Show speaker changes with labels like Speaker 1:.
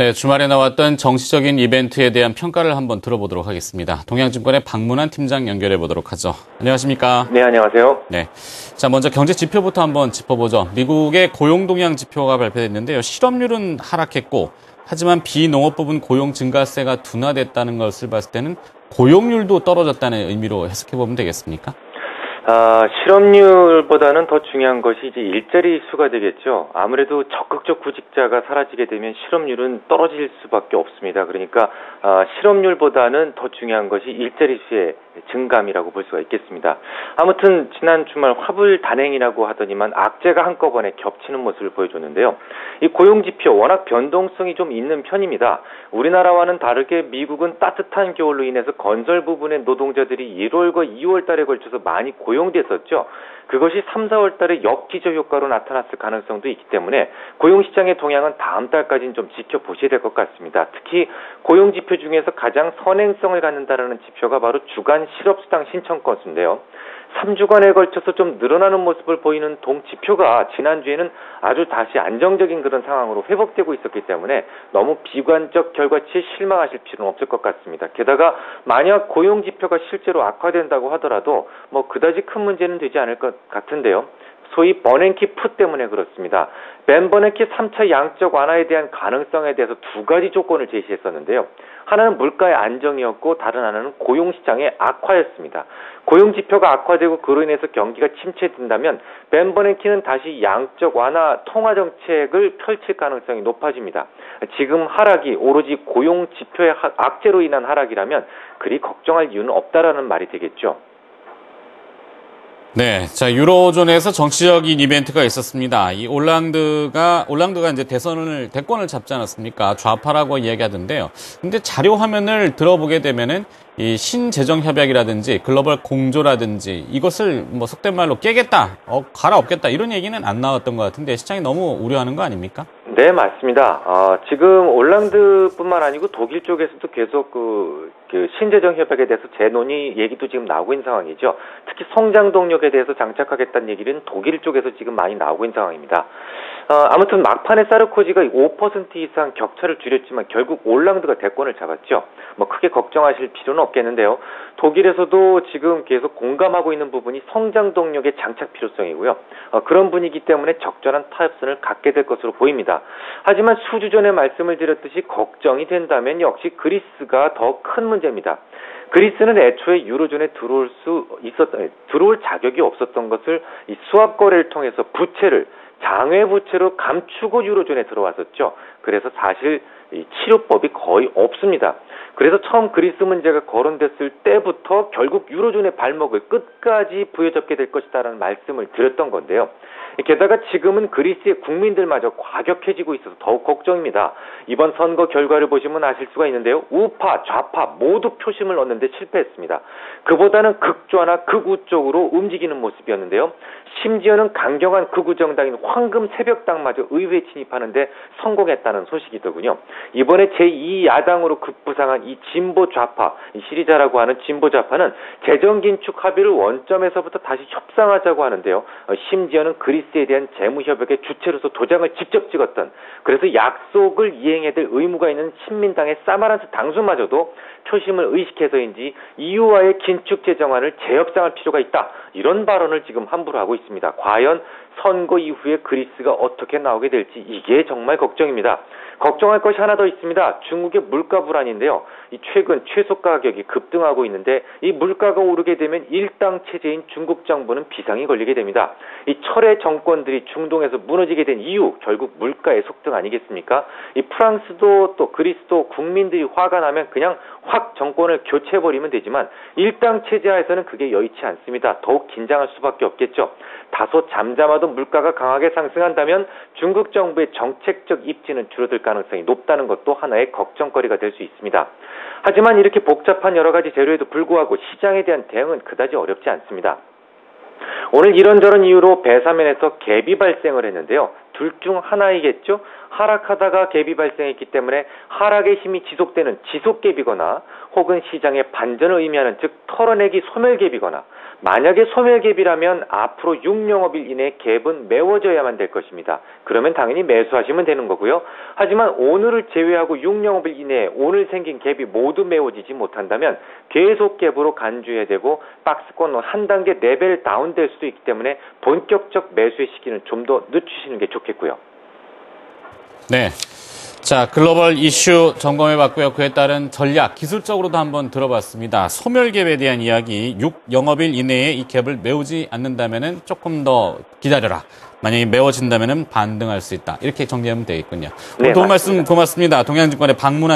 Speaker 1: 네, 주말에 나왔던 정치적인 이벤트에 대한 평가를 한번 들어보도록 하겠습니다. 동양증권의 박문환 팀장 연결해 보도록 하죠. 안녕하십니까?
Speaker 2: 네, 안녕하세요.
Speaker 1: 네. 자, 먼저 경제 지표부터 한번 짚어보죠. 미국의 고용 동향 지표가 발표됐는데요. 실업률은 하락했고, 하지만 비농업 부분 고용 증가세가 둔화됐다는 것을 봤을 때는 고용률도 떨어졌다는 의미로 해석해 보면 되겠습니까?
Speaker 2: 실업률보다는 더 중요한 것이 이제 일자리 수가 되겠죠. 아무래도 적극적 구직자가 사라지게 되면 실업률은 떨어질 수밖에 없습니다. 그러니까 실업률보다는 더 중요한 것이 일자리 수의 증감이라고 볼 수가 있겠습니다. 아무튼 지난 주말 화불 단행이라고 하더니만 악재가 한꺼번에 겹치는 모습을 보여줬는데요. 이 고용지표 워낙 변동성이 좀 있는 편입니다. 우리나라와는 다르게 미국은 따뜻한 겨울로 인해서 건설 부분의 노동자들이 1월과 2월 달에 걸쳐서 많이 고용됐었죠. 그것이 3, 4월 달에 역기저 효과로 나타났을 가능성도 있기 때문에 고용시장의 동향은 다음 달까지는 좀 지켜보셔야 될 것 같습니다. 특히 고용지표 중에서 가장 선행성을 갖는다라는 지표가 바로 주간 실업수당 신청 건수인데요. 3주간에 걸쳐서 좀 늘어나는 모습을 보이는 동지표가 지난주에는 아주 다시 안정적인 그런 상황으로 회복되고 있었기 때문에 너무 비관적 결과치에 실망하실 필요는 없을 것 같습니다. 게다가 만약 고용지표가 실제로 악화된다고 하더라도 뭐 그다지 큰 문제는 되지 않을 것 같은데요. 소위 버냉키 풋 때문에 그렇습니다. 벤 버냉키 3차 양적 완화에 대한 가능성에 대해서 두 가지 조건을 제시했었는데요. 하나는 물가의 안정이었고 다른 하나는 고용시장의 악화였습니다. 고용지표가 악화되고 그로 인해서 경기가 침체된다면 벤 버냉키는 다시 양적 완화 통화 정책을 펼칠 가능성이 높아집니다. 지금 하락이 오로지 고용지표의 악재로 인한 하락이라면 그리 걱정할 이유는 없다라는 말이 되겠죠.
Speaker 1: 네. 자, 유로존에서 정치적인 이벤트가 있었습니다. 이 올랑드가 이제 대권을 잡지 않았습니까? 좌파라고 이야기하던데요. 근데 자료 화면을 들어보게 되면은 이 신재정협약이라든지 글로벌 공조라든지 이것을 뭐 속된 말로 깨겠다, 갈아엎겠다 이런 얘기는 안 나왔던 것 같은데 시장이 너무 우려하는 거 아닙니까?
Speaker 2: 네, 맞습니다. 지금 올랑드뿐만 아니고 독일 쪽에서도 계속 그 신재정 협약에 대해서 재논의 얘기도 지금 나오고 있는 상황이죠. 특히 성장 동력에 대해서 장착하겠다는 얘기는 독일 쪽에서 지금 많이 나오고 있는 상황입니다. 아무튼 막판에 사르코지가 5% 이상 격차를 줄였지만 결국 올랑드가 대권을 잡았죠. 뭐 크게 걱정하실 필요는 없겠는데요. 독일에서도 지금 계속 공감하고 있는 부분이 성장 동력의 장착 필요성이고요. 그런 분위기 때문에 적절한 타협선을 갖게 될 것으로 보입니다. 하지만 수주 전에 말씀을 드렸듯이 걱정이 된다면 역시 그리스가 더 큰 문제입니다. 그리스는 애초에 유로존에 들어올 자격이 없었던 것을 이 수합 거래를 통해서 부채를 장외 부채로 감추고 유로존에 들어왔었죠. 그래서 사실 이 치료법이 거의 없습니다. 그래서 처음 그리스 문제가 거론됐을 때부터 결국 유로존의 발목을 끝까지 부여잡게 될 것이다라는 말씀을 드렸던 건데요. 게다가 지금은 그리스의 국민들마저 과격해지고 있어서 더욱 걱정입니다. 이번 선거 결과를 보시면 아실 수가 있는데요. 우파, 좌파 모두 표심을 얻는 데 실패했습니다. 그보다는 극좌나 극우 쪽으로 움직이는 모습이었는데요. 심지어는 강경한 극우 정당인 황금 새벽당마저 의회에 진입하는데 성공했다는 소식이더군요. 이번에 제2야당으로 급부상한 이 진보 좌파, 이 시리자라고 하는 진보 좌파는 재정 긴축 합의를 원점에서부터 다시 협상하자고 하는데요. 심지어는 그리스에 대한 재무협약의 주체로서 도장을 직접 찍었던, 그래서 약속을 이행해야 될 의무가 있는 신민당의 사마란스 당수마저도 표심을 의식해서인지 EU와의 긴축 재정안을 재협상할 필요가 있다. 이런 발언을 지금 함부로 하고 있습니다. 과연 선거 이후에 그리스가 어떻게 나오게 될지 이게 정말 걱정입니다. 걱정할 것이 하나 더 있습니다. 중국의 물가 불안인데요. 이 최근 채소 가격이 급등하고 있는데 이 물가가 오르게 되면 일당 체제인 중국 정부는 비상이 걸리게 됩니다. 이 철의 정권들이 중동에서 무너지게 된 이유 결국 물가의 속등 아니겠습니까? 이 프랑스도 또 그리스도 국민들이 화가 나면 그냥 확 정권을 교체해버리면 되지만 일당 체제하에서는 그게 여의치 않습니다. 더욱 긴장할 수밖에 없겠죠. 다소 잠잠하던 물가가 강하게 상승한다면 중국 정부의 정책적 입지는 줄어들 가능성이 높다는 것도 하나의 걱정거리가 될 수 있습니다. 하지만 이렇게 복잡한 여러 가지 재료에도 불구하고 시장에 대한 대응은 그다지 어렵지 않습니다. 오늘 이런저런 이유로 배사면에서 갭이 발생을 했는데요. 둘 중 하나이겠죠. 하락하다가 갭이 발생했기 때문에 하락의 힘이 지속되는 지속갭이거나 혹은 시장의 반전을 의미하는 즉 털어내기 소멸갭이거나 만약에 소멸갭이라면 앞으로 6영업일 이내 갭은 메워져야만 될 것입니다. 그러면 당연히 매수하시면 되는 거고요. 하지만 오늘을 제외하고 6영업일 이내에 오늘 생긴 갭이 모두 메워지지 못한다면 계속 갭으로 간주해야 되고 박스권 한 단계 레벨 다운될 수도 있기 때문에 본격적 매수의 시기는 좀 더 늦추시는 게 좋겠고요.
Speaker 1: 네. 자, 글로벌 이슈 점검해봤고요. 그에 따른 전략, 기술적으로도 한번 들어봤습니다. 소멸갭에 대한 이야기, 6영업일 이내에 이 갭을 메우지 않는다면은 조금 더 기다려라. 만약에 메워진다면은 반등할 수 있다. 이렇게 정리하면 되겠군요. 오늘
Speaker 2: 네,
Speaker 1: 도움 말씀 고맙습니다. 동양증권의 박문환